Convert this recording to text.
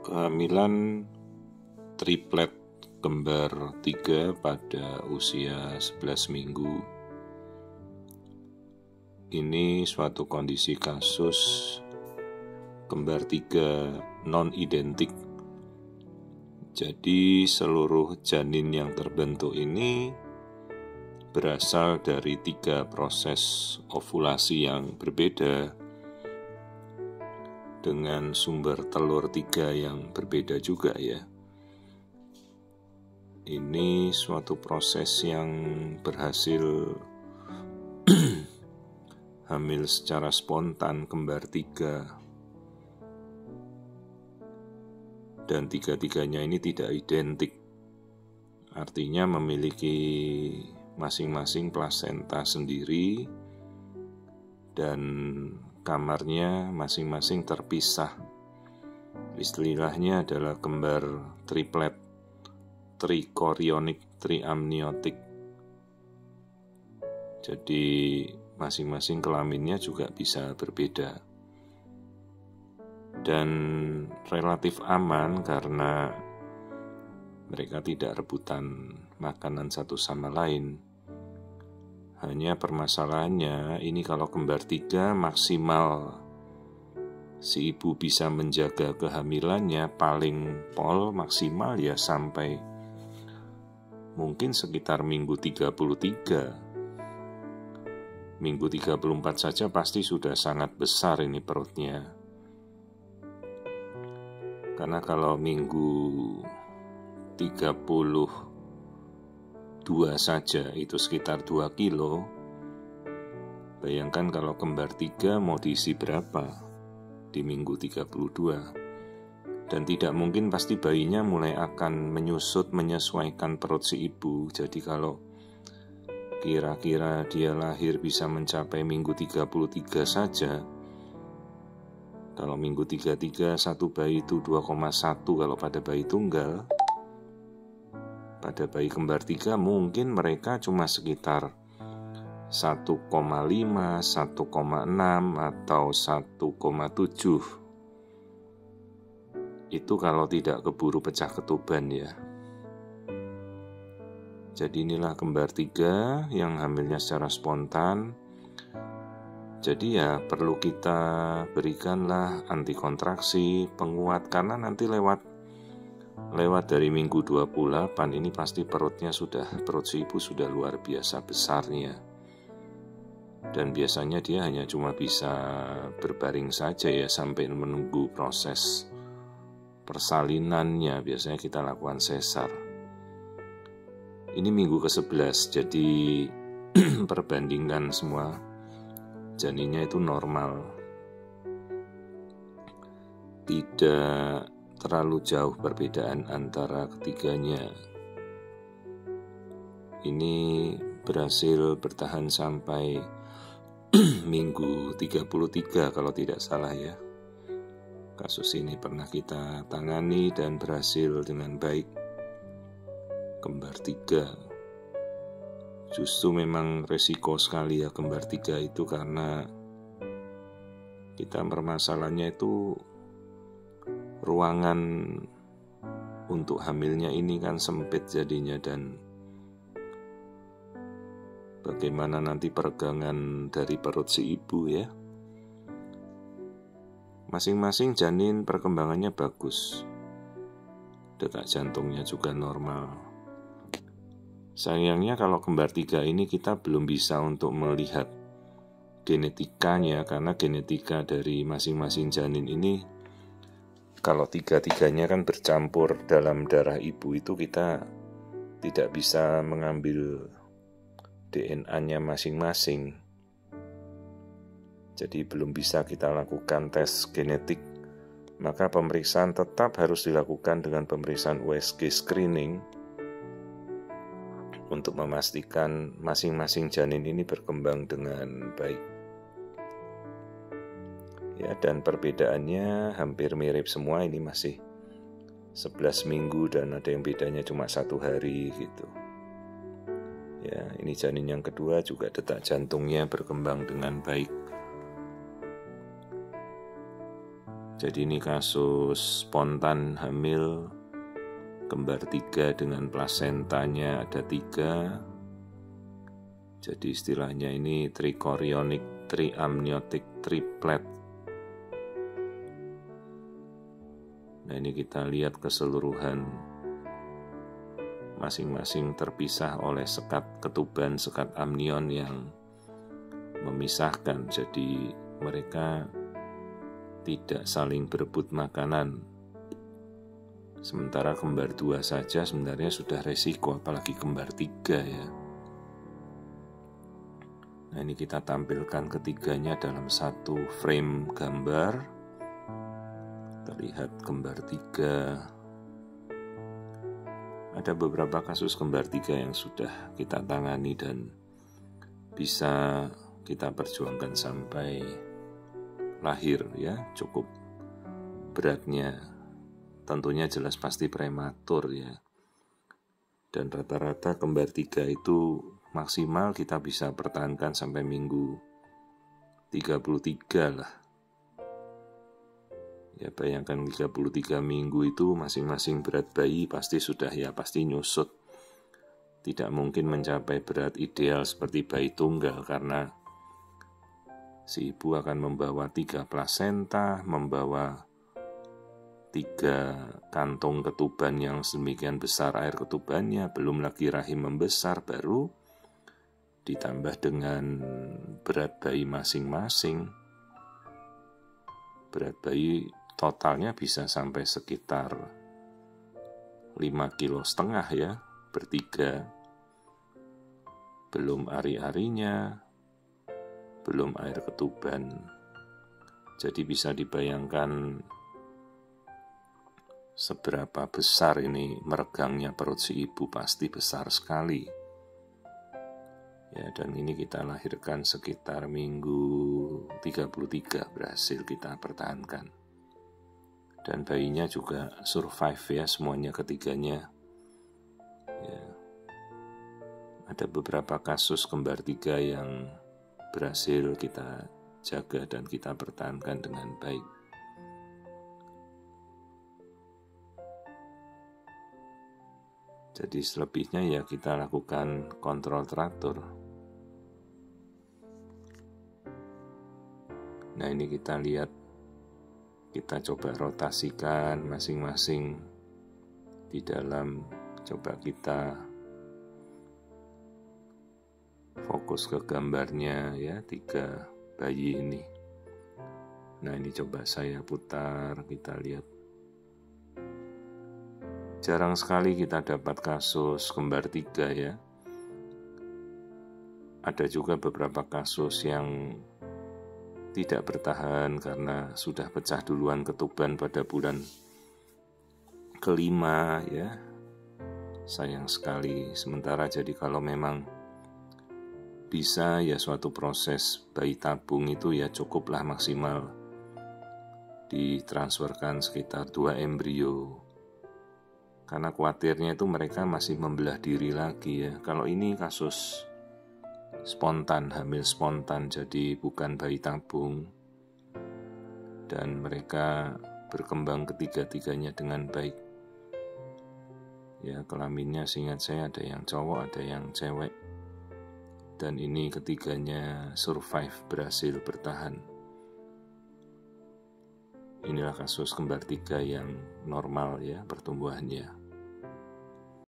Kehamilan triplet kembar 3 pada usia 11 minggu. Ini suatu kondisi kasus kembar 3 non-identik. Jadi seluruh janin yang terbentuk ini berasal dari 3 proses ovulasi yang berbeda dengan sumber telur 3 yang berbeda juga ya. Ini suatu proses yang berhasil hamil secara spontan kembar 3. Dan 3-tiganya ini tidak identik. Artinya memiliki masing-masing plasenta sendiri dan kamarnya masing-masing terpisah. Istilahnya adalah kembar triplet, trikorionik, triamniotik. Jadi masing-masing kelaminnya juga bisa berbeda. Dan relatif aman karena mereka tidak rebutan makanan satu sama lain. Hanya permasalahannya ini kalau kembar 3 maksimal si ibu bisa menjaga kehamilannya paling pol maksimal ya sampai mungkin sekitar minggu 33. Minggu 34 saja pasti sudah sangat besar ini perutnya. Karena kalau minggu 32 saja itu sekitar 2 kilo. Bayangkan kalau kembar 3 mau diisi berapa di minggu 32. Dan tidak mungkin pasti bayinya mulai akan menyusut menyesuaikan perut si ibu. Jadi kalau kira-kira dia lahir bisa mencapai minggu 33 saja. Kalau minggu 33 satu bayi itu 2,1 kalau pada bayi tunggal. Pada bayi kembar 3 mungkin mereka cuma sekitar 1,5, 1,6 atau 1,7. Itu kalau tidak keburu pecah ketuban ya. Jadi inilah kembar 3 yang hamilnya secara spontan. Jadi ya perlu kita berikanlah antikontraksi, penguat, karena nanti lewat dari minggu 28 ini pasti perut si ibu sudah luar biasa besarnya. Dan biasanya dia hanya cuma bisa berbaring saja ya sampai menunggu proses persalinannya. Biasanya kita lakukan sesar. Ini minggu ke-11, jadi perbandingan semua janinnya itu normal. Tidak terlalu jauh perbedaan antara ketiganya. Ini berhasil bertahan sampai minggu 33 kalau tidak salah ya. Kasus ini pernah kita tangani dan berhasil dengan baik. Kembar 3 justru memang resiko sekali ya kembar 3 itu, karena kita permasalahannya itu ruangan untuk hamilnya ini kan sempit jadinya, dan bagaimana nanti peregangan dari perut si ibu ya. Masing-masing janin perkembangannya bagus, detak jantungnya juga normal. Sayangnya kalau kembar 3 ini kita belum bisa untuk melihat genetikanya, karena genetika dari masing-masing janin ini kalau 3-tiganya kan bercampur dalam darah ibu, itu kita tidak bisa mengambil DNA-nya masing-masing. Jadi belum bisa kita lakukan tes genetik. Maka pemeriksaan tetap harus dilakukan dengan pemeriksaan USG screening untuk memastikan masing-masing janin ini berkembang dengan baik. Ya, dan perbedaannya hampir mirip semua, ini masih 11 minggu dan ada yang bedanya cuma 1 hari gitu. Ya, ini janin yang kedua juga detak jantungnya berkembang dengan baik. Jadi ini kasus spontan hamil kembar 3 dengan plasentanya ada 3. Jadi istilahnya ini trichorionic triamniotic triplet. Nah ini kita lihat keseluruhan masing-masing terpisah oleh sekat ketuban, sekat amnion yang memisahkan. Jadi mereka tidak saling berebut makanan. Sementara kembar 2 saja sebenarnya sudah resiko, apalagi kembar 3 ya. Nah ini kita tampilkan ketiganya dalam satu frame gambar. Terlihat kembar 3. Ada beberapa kasus kembar 3 yang sudah kita tangani dan bisa kita perjuangkan sampai lahir ya, cukup beratnya. Tentunya jelas pasti prematur ya. Dan rata-rata kembar 3 itu maksimal kita bisa pertahankan sampai minggu 33 lah. Ya bayangkan 33 minggu itu masing-masing berat bayi pasti sudah pasti nyusut. Tidak mungkin mencapai berat ideal seperti bayi tunggal karena si ibu akan membawa 3 plasenta, membawa 3 kantung ketuban yang sedemikian besar air ketubannya, belum lagi rahim membesar, baru ditambah dengan berat bayi masing-masing. Berat bayi totalnya bisa sampai sekitar 5,5 kilo ya, bertiga. Belum ari-arinya, belum air ketuban. Jadi bisa dibayangkan seberapa besar ini meregangnya perut si ibu, pasti besar sekali. Ya, dan ini kita lahirkan sekitar minggu 33 berhasil kita pertahankan. Dan bayinya juga survive ya, semuanya ketiganya. Ya. Ada beberapa kasus kembar 3 yang berhasil kita jaga dan kita pertahankan dengan baik. Jadi selebihnya ya kita lakukan kontrol teratur. Nah ini kita lihat, kita coba rotasikan masing-masing di dalam, coba kita fokus ke gambarnya ya, 3 bayi ini. Nah ini coba saya putar, kita lihat. Jarang sekali kita dapat kasus kembar 3 ya. Ada juga beberapa kasus yang tidak bertahan karena sudah pecah duluan ketuban pada bulan ke-5 ya. Sayang sekali. Sementara jadi kalau memang bisa ya suatu proses bayi tabung itu ya cukuplah maksimal ditransferkan sekitar 2 embrio. Karena khawatirnya itu mereka masih membelah diri lagi ya. Kalau ini kasus spontan, hamil spontan, jadi bukan bayi tabung. Dan mereka berkembang ketiga-tiganya dengan baik. Ya, kelaminnya seingat saya ada yang cowok, ada yang cewek. Dan ini ketiganya survive, berhasil bertahan. Inilah kasus kembar 3 yang normal ya pertumbuhannya.